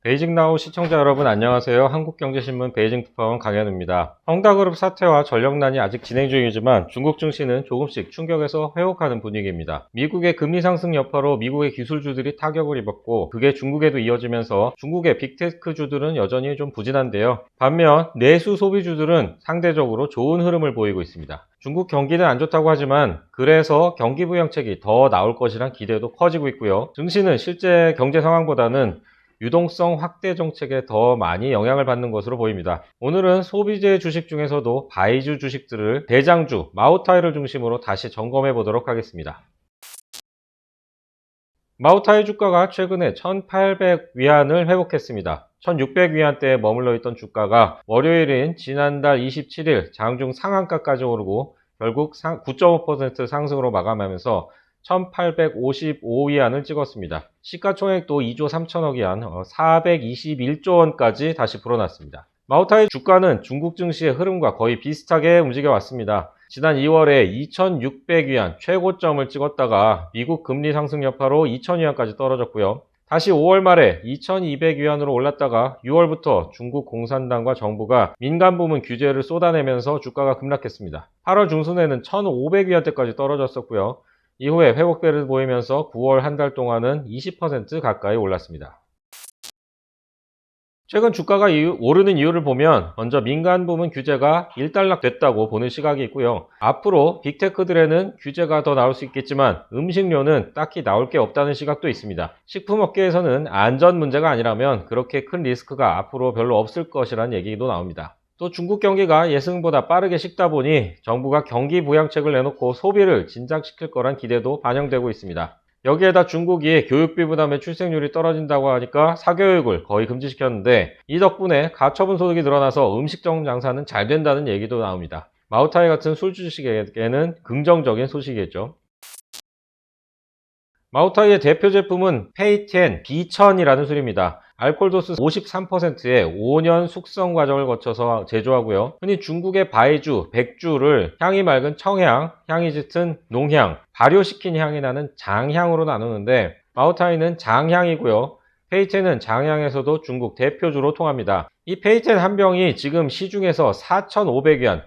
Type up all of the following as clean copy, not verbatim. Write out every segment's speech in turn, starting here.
베이징나우 시청자 여러분 안녕하세요. 한국경제신문 베이징 특파원 강현우입니다. 헝다그룹 사태와 전력난이 아직 진행 중이지만 중국 증시는 조금씩 충격에서 회복하는 분위기입니다. 미국의 금리 상승 여파로 미국의 기술주들이 타격을 입었고 그게 중국에도 이어지면서 중국의 빅테크주들은 여전히 좀 부진한데요. 반면 내수 소비주들은 상대적으로 좋은 흐름을 보이고 있습니다. 중국 경기는 안 좋다고 하지만 그래서 경기 부양책이 더 나올 것이란 기대도 커지고 있고요. 증시는 실제 경제 상황보다는 유동성 확대 정책에 더 많이 영향을 받는 것으로 보입니다. 오늘은 소비재 주식 중에서도 바이주 주식들을 대장주 마오타이를 중심으로 다시 점검해 보도록 하겠습니다. 마오타이 주가가 최근에 1800위안을 회복했습니다. 1600위안대에 머물러 있던 주가가 월요일인 지난달 27일 장중 상한가까지 오르고 결국 9.5% 상승으로 마감하면서 1855위안을 찍었습니다. 시가총액도 2조 3천억 위안, 421조 원까지 다시 불어났습니다. 마오타이 주가는 중국 증시의 흐름과 거의 비슷하게 움직여 왔습니다. 지난 2월에 2600위안 최고점을 찍었다가 미국 금리 상승 여파로 2000위안까지 떨어졌고요. 다시 5월 말에 2200위안으로 올랐다가 6월부터 중국 공산당과 정부가 민간 부문 규제를 쏟아내면서 주가가 급락했습니다. 8월 중순에는 1500위안대까지 떨어졌었고요. 이후에 회복세를 보이면서 9월 한 달 동안은 20% 가까이 올랐습니다. 최근 주가가 오르는 이유를 보면 먼저 민간 부문 규제가 일단락됐다고 보는 시각이 있고요. 앞으로 빅테크들에는 규제가 더 나올 수 있겠지만 음식료는 딱히 나올 게 없다는 시각도 있습니다. 식품업계에서는 안전 문제가 아니라면 그렇게 큰 리스크가 앞으로 별로 없을 것이라는 얘기도 나옵니다. 또 중국 경기가 예상보다 빠르게 식다 보니 정부가 경기 부양책을 내놓고 소비를 진작시킬 거란 기대도 반영되고 있습니다. 여기에다 중국이 교육비 부담에 출생률이 떨어진다고 하니까 사교육을 거의 금지시켰는데 이 덕분에 가처분 소득이 늘어나서 음식점 장사는 잘 된다는 얘기도 나옵니다. 마오타이 같은 술주식에게는 긍정적인 소식이겠죠. 마오타이의 대표 제품은 페이텐 B1000이라는 술입니다. 알코올 도수 53%의 5년 숙성 과정을 거쳐서 제조하고요. 흔히 중국의 바이주, 백주를 향이 맑은 청향, 향이 짙은 농향, 발효시킨 향이 나는 장향으로 나누는데 마오타이는 장향이고요. 페이텐은 장향에서도 중국 대표주로 통합니다. 이 페이텐 한 병이 지금 시중에서 4,500위안,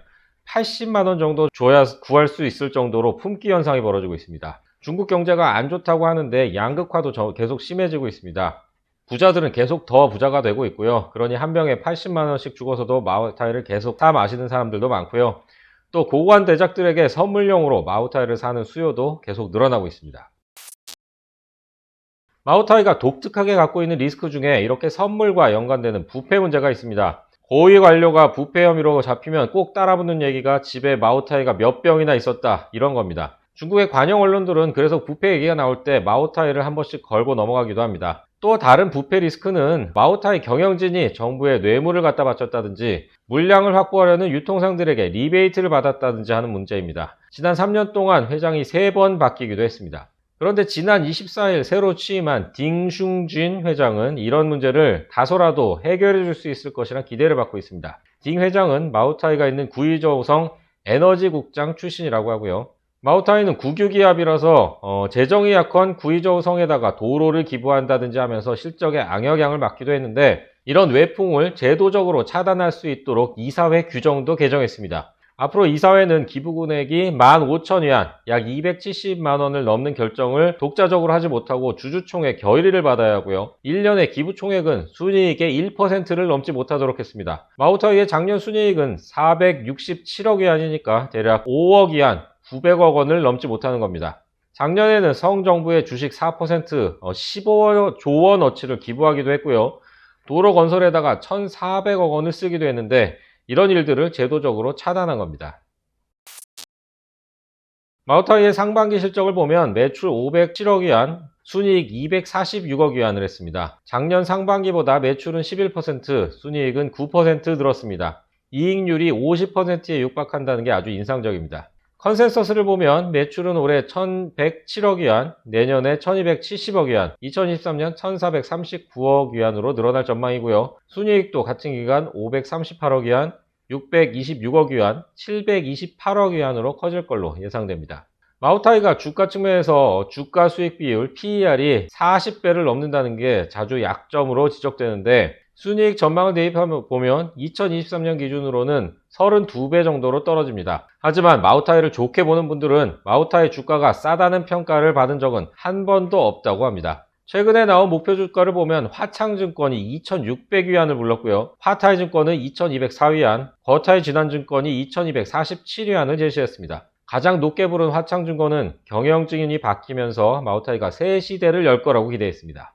80만원 정도 줘야 구할 수 있을 정도로 품귀 현상이 벌어지고 있습니다. 중국 경제가 안 좋다고 하는데 양극화도 계속 심해지고 있습니다. 부자들은 계속 더 부자가 되고 있고요. 그러니 한 병에 80만원씩 주고서도 마오타이를 계속 사 마시는 사람들도 많고요. 또 고관 대작들에게 선물용으로 마오타이를 사는 수요도 계속 늘어나고 있습니다. 마오타이가 독특하게 갖고 있는 리스크 중에 이렇게 선물과 연관되는 부패 문제가 있습니다. 고위 관료가 부패 혐의로 잡히면 꼭 따라붙는 얘기가 집에 마오타이가 몇 병이나 있었다 이런 겁니다. 중국의 관영 언론들은 그래서 부패 얘기가 나올 때 마오타이를 한 번씩 걸고 넘어가기도 합니다. 또 다른 부패 리스크는 마오타이 경영진이 정부에 뇌물을 갖다 바쳤다든지 물량을 확보하려는 유통상들에게 리베이트를 받았다든지 하는 문제입니다. 지난 3년 동안 회장이 3번 바뀌기도 했습니다. 그런데 지난 24일 새로 취임한 딩슌진 회장은 이런 문제를 다소라도 해결해 줄 수 있을 것이란 기대를 받고 있습니다. 딩 회장은 마오타이가 있는 구이저우성 에너지국장 출신이라고 하고요. 마오타이는 국유기업이라서 재정이 약한 구이저우성에다가 도로를 기부한다든지 하면서 실적에 악영향을 받기도 했는데 이런 외풍을 제도적으로 차단할 수 있도록 이사회 규정도 개정했습니다. 앞으로 이사회는 기부 금액이 15,000위안, 약 270만원을 넘는 결정을 독자적으로 하지 못하고 주주총회 결의를 받아야 하고요. 1년의 기부 총액은 순이익의 1%를 넘지 못하도록 했습니다. 마오타이의 작년 순이익은 467억 위안이니까 대략 5억 위안, 900억 원을 넘지 못하는 겁니다. 작년에는 성정부의 주식 4%, 15조 원어치를 기부하기도 했고요. 도로 건설에다가 1,400억 원을 쓰기도 했는데 이런 일들을 제도적으로 차단한 겁니다. 마오타이의 상반기 실적을 보면 매출 507억 위안, 순이익 246억 위안을 했습니다. 작년 상반기보다 매출은 11%, 순이익은 9% 늘었습니다. 이익률이 50%에 육박한다는 게 아주 인상적입니다. 컨센서스를 보면 매출은 올해 1,107억 위안, 내년에 1,270억 위안, 2023년 1,439억 위안으로 늘어날 전망이고요. 순이익도 같은 기간 538억 위안, 626억 위안, 728억 위안으로 커질 걸로 예상됩니다. 마우타이가 주가 측면에서 주가 수익 비율 PER이 40배를 넘는다는 게 자주 약점으로 지적되는데, 순이익 전망을 대입하면 보면 2023년 기준으로는 32배 정도로 떨어집니다. 하지만 마우타이를 좋게 보는 분들은 마우타이 주가가 싸다는 평가를 받은 적은 한 번도 없다고 합니다. 최근에 나온 목표 주가를 보면 화창증권이 2,600위안을 불렀고요. 파타이증권은 2,204위안, 거타이진환증권이 2,247위안을 제시했습니다. 가장 높게 부른 화창증권은 경영증인이 바뀌면서 마우타이가 새 시대를 열 거라고 기대했습니다.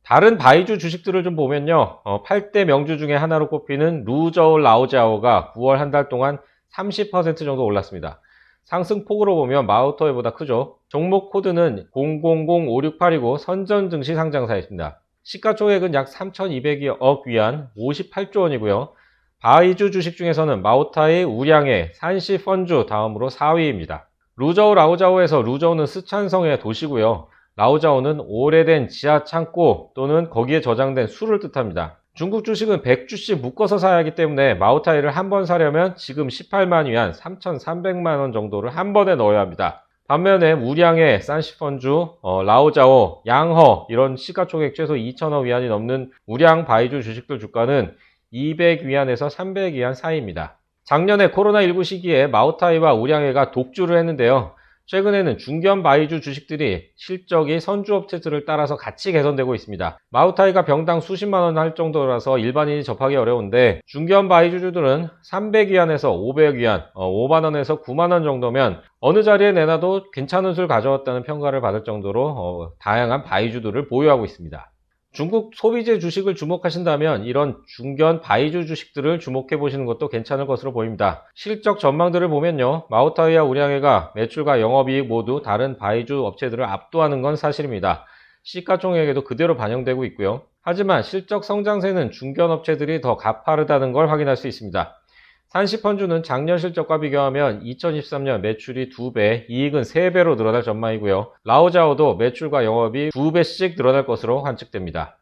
다른 바이주 주식들을 좀 보면요. 8대 명주 중에 하나로 꼽히는 루저우 라오자오가 9월 한 달 동안 30% 정도 올랐습니다. 상승폭으로 보면 마우타이보다 크죠. 종목 코드는 000568이고 선전 증시 상장사입니다. 시가총액은 약 3,200억 위안, 58조 원이고요. 바이주 주식 중에서는 마우타이, 우량해, 산시펀주 다음으로 4위입니다. 루저우 라오자오에서 루저우는 스촨성의 도시고요. 라오자오는 오래된 지하 창고 또는 거기에 저장된 술을 뜻합니다. 중국 주식은 100주씩 묶어서 사야 하기 때문에 마우타이를 한 번 사려면 지금 18만 위안, 3,300만 원 정도를 한 번에 넣어야 합니다. 반면에 우량해, 산시펀주, 라오자오, 양허 이런 시가총액 최소 2,000억 위안이 넘는 우량 바이주 주식들 주가는 200위안에서 300위안 사이입니다. 작년에 코로나19 시기에 마우타이와 우량해가 독주를 했는데요. 최근에는 중견 바이주 주식들이 실적이 선주업체들을 따라서 같이 개선되고 있습니다. 마우타이가 병당 수십만원 할 정도라서 일반인이 접하기 어려운데, 중견 바이주주들은 300위안에서 500위안, 5만원에서 9만원 정도면 어느 자리에 내놔도 괜찮은 술 가져왔다는 평가를 받을 정도로 다양한 바이주들을 보유하고 있습니다. 중국 소비재 주식을 주목하신다면 이런 중견 바이주 주식들을 주목해 보시는 것도 괜찮을 것으로 보입니다. 실적 전망들을 보면요, 마우타이와 우량해가 매출과 영업이익 모두 다른 바이주 업체들을 압도하는 건 사실입니다. 시가총액에도 그대로 반영되고 있고요. 하지만 실적 성장세는 중견 업체들이 더 가파르다는 걸 확인할 수 있습니다. 산시펀주는 작년 실적과 비교하면 2023년 매출이 2배, 이익은 3배로 늘어날 전망이고요. 라오자오도 매출과 영업이 2배씩 늘어날 것으로 관측됩니다.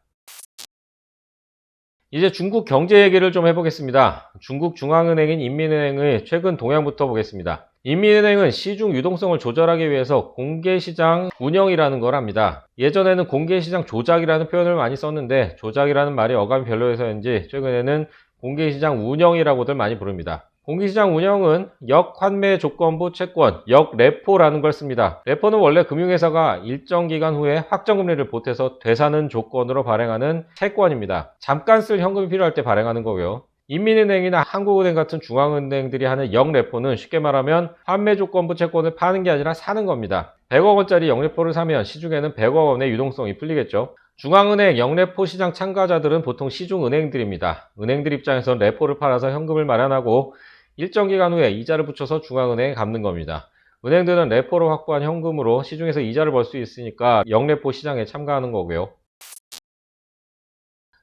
이제 중국 경제 얘기를 좀 해보겠습니다. 중국 중앙은행인 인민은행의 최근 동향부터 보겠습니다. 인민은행은 시중 유동성을 조절하기 위해서 공개시장 운영이라는 걸 합니다. 예전에는 공개시장 조작이라는 표현을 많이 썼는데, 조작이라는 말이 어감이 별로여서인지 최근에는 공개시장 운영이라고들 많이 부릅니다. 공개시장 운영은 역환매 조건부 채권, 역레포라는 걸 씁니다. 레포는 원래 금융회사가 일정 기간 후에 확정금리를 보태서 되사는 조건으로 발행하는 채권입니다. 잠깐 쓸 현금이 필요할 때 발행하는 거고요. 인민은행이나 한국은행 같은 중앙은행들이 하는 역레포는 쉽게 말하면 환매 조건부 채권을 파는 게 아니라 사는 겁니다. 100억 원짜리 역레포를 사면 시중에는 100억 원의 유동성이 풀리겠죠. 중앙은행 역레포 시장 참가자들은 보통 시중은행들입니다. 은행들 입장에선 레포를 팔아서 현금을 마련하고 일정 기간 후에 이자를 붙여서 중앙은행에 갚는 겁니다. 은행들은 레포로 확보한 현금으로 시중에서 이자를 벌 수 있으니까 역레포 시장에 참가하는 거고요.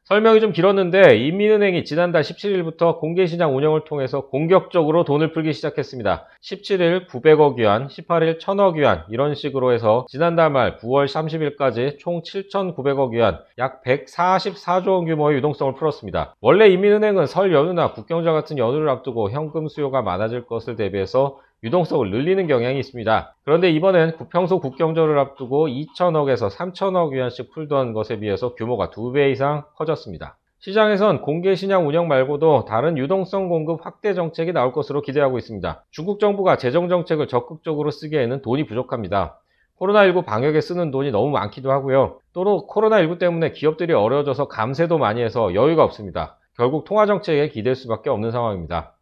설명이 좀 길었는데, 인민은행이 지난달 17일부터 공개시장 운영을 통해서 공격적으로 돈을 풀기 시작했습니다. 17일 900억 위안, 18일 1000억 위안 이런 식으로 해서 지난달 말 9월 30일까지 총 7,900억 위안, 약 144조 원 규모의 유동성을 풀었습니다. 원래 인민은행은 설 연휴나 국경절 같은 연휴를 앞두고 현금 수요가 많아질 것을 대비해서 유동성을 늘리는 경향이 있습니다. 그런데 이번엔 평소 국경절을 앞두고 2천억에서 3천억 위안씩 풀던 것에 비해서 규모가 2배 이상 커졌습니다. 시장에선 공개시장 운영 말고도 다른 유동성 공급 확대 정책이 나올 것으로 기대하고 있습니다. 중국 정부가 재정정책을 적극적으로 쓰기에는 돈이 부족합니다. 코로나19 방역에 쓰는 돈이 너무 많기도 하고요. 또 코로나19 때문에 기업들이 어려워져서 감세도 많이 해서 여유가 없습니다. 결국 통화정책에 기댈 수밖에 없는 상황입니다.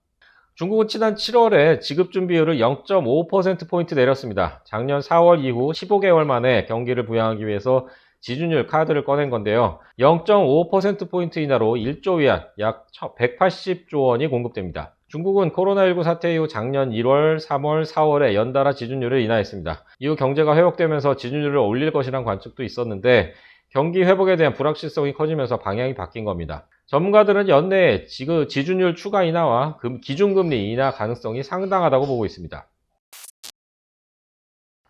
중국은 지난 7월에 지급준비율을 0.5%포인트 내렸습니다. 작년 4월 이후 15개월 만에 경기를 부양하기 위해서 지준율 카드를 꺼낸 건데요. 0.5%포인트 인하로 1조 위안, 약 180조 원이 공급됩니다. 중국은 코로나19 사태 이후 작년 1월, 3월, 4월에 연달아 지준율을 인하했습니다. 이후 경제가 회복되면서 지준율을 올릴 것이란 관측도 있었는데, 경기 회복에 대한 불확실성이 커지면서 방향이 바뀐 겁니다. 전문가들은 연내에 지준율 추가 인하와 기준금리 인하 가능성이 상당하다고 보고 있습니다.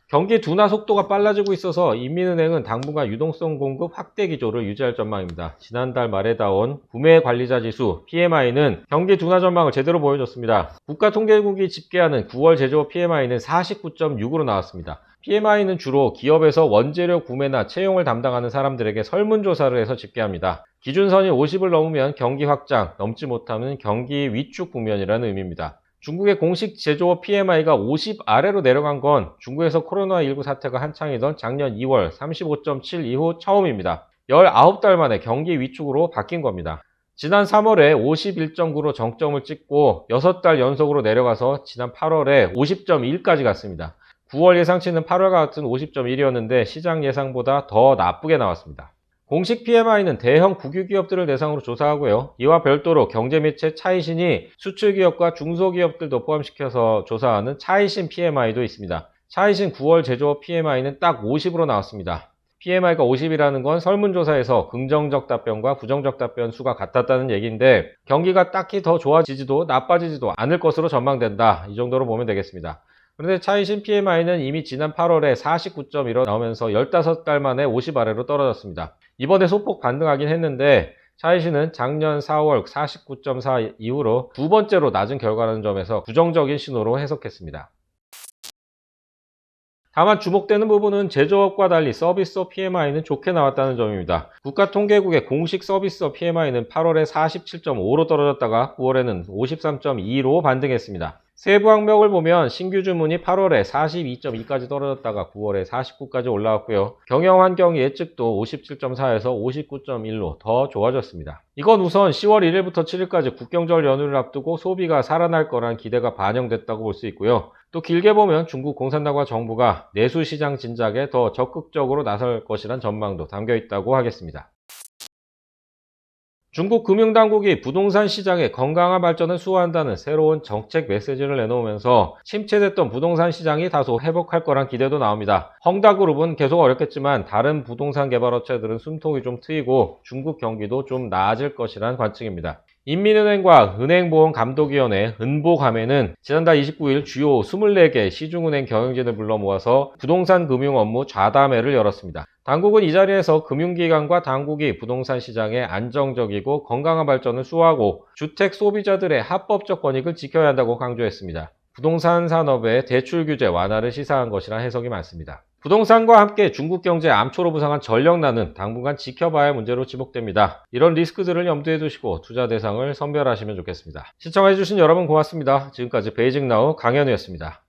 경기 둔화 속도가 빨라지고 있어서 인민은행은 당분간 유동성 공급 확대 기조를 유지할 전망입니다. 지난달 말에 나온 구매관리자지수 PMI는 경기 둔화 전망을 제대로 보여줬습니다. 국가통계국이 집계하는 9월 제조업 PMI는 49.6으로 나왔습니다. PMI는 주로 기업에서 원재료 구매나 채용을 담당하는 사람들에게 설문조사를 해서 집계합니다. 기준선이 50을 넘으면 경기 확장, 넘지 못하면 경기 위축 국면이라는 의미입니다. 중국의 공식 제조업 PMI가 50 아래로 내려간 건 중국에서 코로나19 사태가 한창이던 작년 2월 35.7 이후 처음입니다. 19달 만에 경기 위축으로 바뀐 겁니다. 지난 3월에 51.9로 정점을 찍고 6달 연속으로 내려가서 지난 8월에 50.1까지 갔습니다. 9월 예상치는 8월과 같은 50.1이었는데 시장 예상보다 더 나쁘게 나왔습니다. 공식 PMI는 대형 국유기업들을 대상으로 조사하고요. 이와 별도로 경제매체 차이신이 수출기업과 중소기업들도 포함시켜서 조사하는 차이신 PMI도 있습니다. 차이신 9월 제조업 PMI는 딱 50으로 나왔습니다. PMI가 50이라는 건 설문조사에서 긍정적 답변과 부정적 답변 수가 같았다는 얘기인데 경기가 딱히 더 좋아지지도 나빠지지도 않을 것으로 전망된다. 이 정도로 보면 되겠습니다. 그런데 차이신 PMI는 이미 지난 8월에 49.1로 나오면서 15달 만에 50 아래로 떨어졌습니다. 이번에 소폭 반등하긴 했는데 차이신은 작년 4월 49.4 이후로 두 번째로 낮은 결과라는 점에서 부정적인 신호로 해석했습니다. 다만 주목되는 부분은 제조업과 달리 서비스업 PMI는 좋게 나왔다는 점입니다. 국가통계국의 공식 서비스업 PMI는 8월에 47.5로 떨어졌다가 9월에는 53.2로 반등했습니다. 세부 항목을 보면 신규 주문이 8월에 42.2까지 떨어졌다가 9월에 49까지 올라왔고요. 경영 환경 예측도 57.4에서 59.1로 더 좋아졌습니다. 이건 우선 10월 1일부터 7일까지 국경절 연휴를 앞두고 소비가 살아날 거란 기대가 반영됐다고 볼 수 있고요. 또 길게 보면 중국 공산당과 정부가 내수시장 진작에 더 적극적으로 나설 것이란 전망도 담겨 있다고 하겠습니다. 중국 금융당국이 부동산 시장의 건강한 발전을 수호한다는 새로운 정책 메시지를 내놓으면서 침체됐던 부동산 시장이 다소 회복할 거란 기대도 나옵니다. 헝다그룹은 계속 어렵겠지만 다른 부동산 개발 업체들은 숨통이 좀 트이고 중국 경기도 좀 나아질 것이란 관측입니다. 인민은행과 은행보험감독위원회 은보감에는 지난달 29일 주요 24개 시중은행 경영진을 불러 모아서 부동산 금융 업무 좌담회를 열었습니다. 당국은 이 자리에서 금융기관과 당국이 부동산 시장의 안정적이고 건강한 발전을 수호하고 주택 소비자들의 합법적 권익을 지켜야 한다고 강조했습니다. 부동산 산업의 대출 규제 완화를 시사한 것이라 해석이 많습니다. 부동산과 함께 중국 경제 암초로 부상한 전력난은 당분간 지켜봐야 할 문제로 지목됩니다. 이런 리스크들을 염두에 두시고 투자 대상을 선별하시면 좋겠습니다. 시청해주신 여러분 고맙습니다. 지금까지 베이직나우 강현우였습니다.